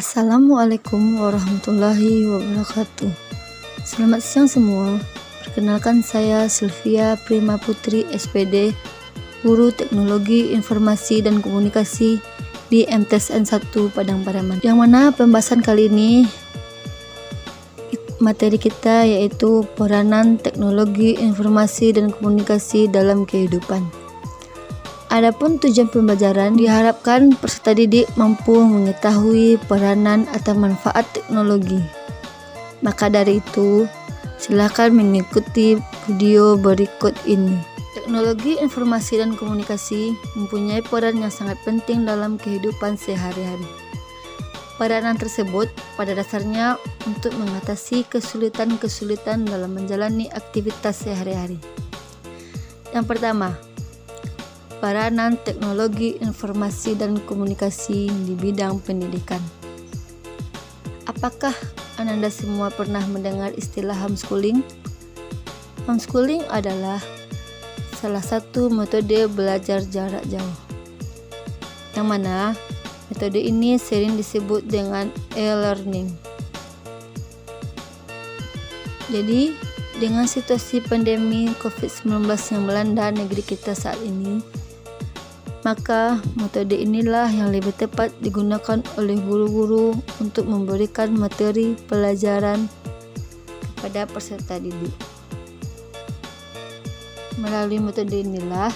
Assalamualaikum warahmatullahi wabarakatuh. Selamat siang semua. Perkenalkan, saya Sylvia Prima Putri SPD, Guru Teknologi Informasi dan Komunikasi di MTSN 1 Padang Pariaman. Yang mana pembahasan kali ini materi kita yaitu peranan teknologi informasi dan komunikasi dalam kehidupan. Adapun tujuan pembelajaran, diharapkan peserta didik mampu mengetahui peranan atau manfaat teknologi. Maka dari itu, silakan mengikuti video berikut ini. Teknologi informasi dan komunikasi mempunyai peran yang sangat penting dalam kehidupan sehari-hari. Peranan tersebut pada dasarnya untuk mengatasi kesulitan-kesulitan dalam menjalani aktivitas sehari-hari. Yang pertama, peranan teknologi informasi dan komunikasi di bidang pendidikan. Apakah Anda semua pernah mendengar istilah homeschooling? Homeschooling adalah salah satu metode belajar jarak jauh, yang mana metode ini sering disebut dengan e-learning. Jadi, dengan situasi pandemi COVID-19 yang melanda negeri kita saat ini, maka metode inilah yang lebih tepat digunakan oleh guru-guru untuk memberikan materi pelajaran kepada peserta didik. Melalui metode inilah,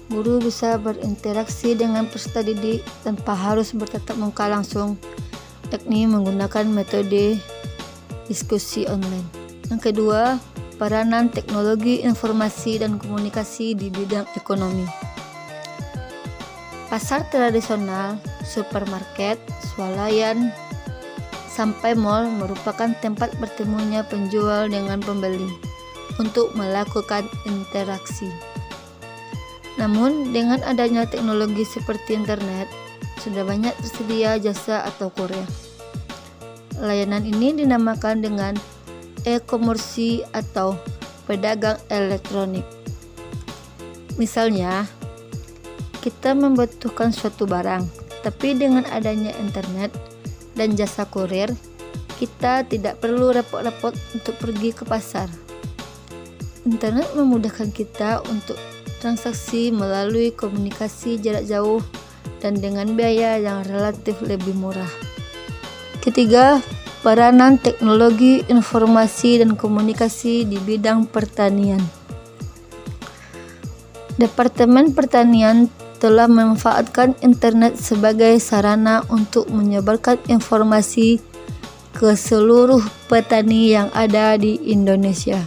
guru bisa berinteraksi dengan peserta didik tanpa harus bertatap muka langsung, yakni menggunakan metode diskusi online. Yang kedua, peranan teknologi informasi dan komunikasi di bidang ekonomi. Pasar tradisional, supermarket, swalayan, sampai mal merupakan tempat bertemunya penjual dengan pembeli untuk melakukan interaksi. Namun, dengan adanya teknologi seperti internet, sudah banyak tersedia jasa atau kurir. Layanan ini dinamakan dengan e-commerce atau pedagang elektronik. Misalnya, kita membutuhkan suatu barang, tapi dengan adanya internet dan jasa kurir, kita tidak perlu repot-repot untuk pergi ke pasar. Internet memudahkan kita untuk transaksi melalui komunikasi jarak jauh dan dengan biaya yang relatif lebih murah. Ketiga, peranan teknologi informasi dan komunikasi di bidang pertanian. Departemen Pertanian telah memanfaatkan internet sebagai sarana untuk menyebarkan informasi ke seluruh petani yang ada di Indonesia.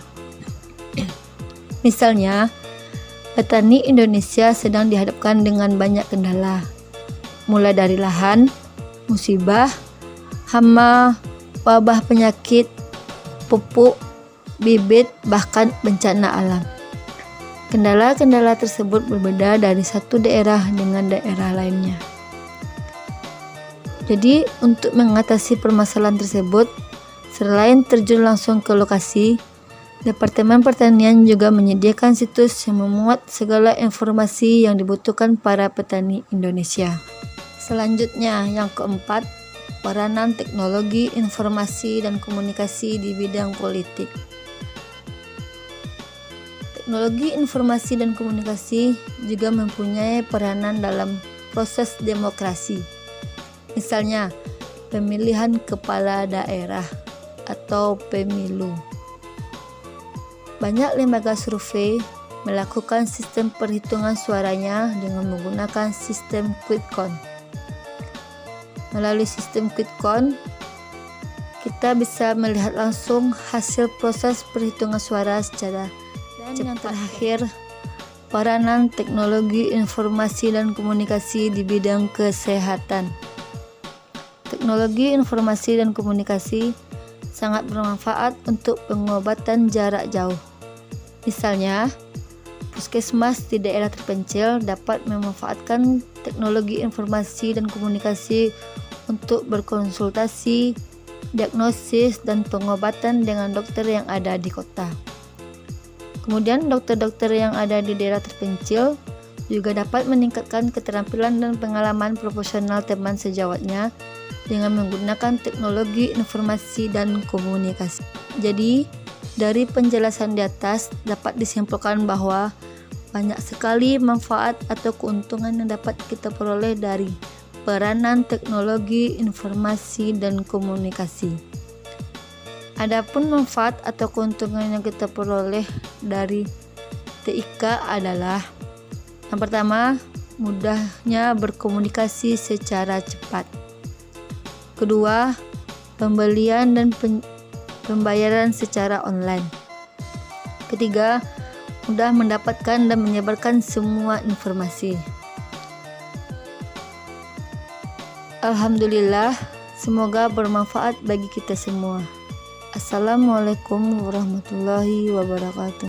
Misalnya, petani Indonesia sedang dihadapkan dengan banyak kendala, mulai dari lahan, musibah, hama, wabah penyakit, pupuk, bibit, bahkan bencana alam. Kendala-kendala tersebut berbeda dari satu daerah dengan daerah lainnya. Jadi, untuk mengatasi permasalahan tersebut, selain terjun langsung ke lokasi, Departemen Pertanian juga menyediakan situs yang memuat segala informasi yang dibutuhkan para petani Indonesia. Selanjutnya, yang keempat, peranan teknologi informasi dan komunikasi di bidang politik. Teknologi informasi dan komunikasi juga mempunyai peranan dalam proses demokrasi. Misalnya, pemilihan kepala daerah atau pemilu. Banyak lembaga survei melakukan sistem perhitungan suaranya dengan menggunakan sistem quick count. Melalui sistem quick count, kita bisa melihat langsung hasil proses perhitungan suara secara dan yang terakhir, peranan teknologi informasi dan komunikasi di bidang kesehatan. Teknologi informasi dan komunikasi sangat bermanfaat untuk pengobatan jarak jauh. Misalnya, puskesmas di daerah terpencil dapat memanfaatkan teknologi informasi dan komunikasi untuk berkonsultasi, diagnosis, dan pengobatan dengan dokter yang ada di kota. Kemudian dokter-dokter yang ada di daerah terpencil juga dapat meningkatkan keterampilan dan pengalaman profesional teman sejawatnya dengan menggunakan teknologi informasi dan komunikasi. Jadi, dari penjelasan di atas dapat disimpulkan bahwa banyak sekali manfaat atau keuntungan yang dapat kita peroleh dari peranan teknologi informasi dan komunikasi. Adapun manfaat atau keuntungan yang kita peroleh dari TIK adalah yang pertama, mudahnya berkomunikasi secara cepat. Kedua, pembelian dan pembayaran secara online. Ketiga, mudah mendapatkan dan menyebarkan semua informasi. Alhamdulillah, semoga bermanfaat bagi kita semua. Assalamualaikum warahmatullahi wabarakatuh.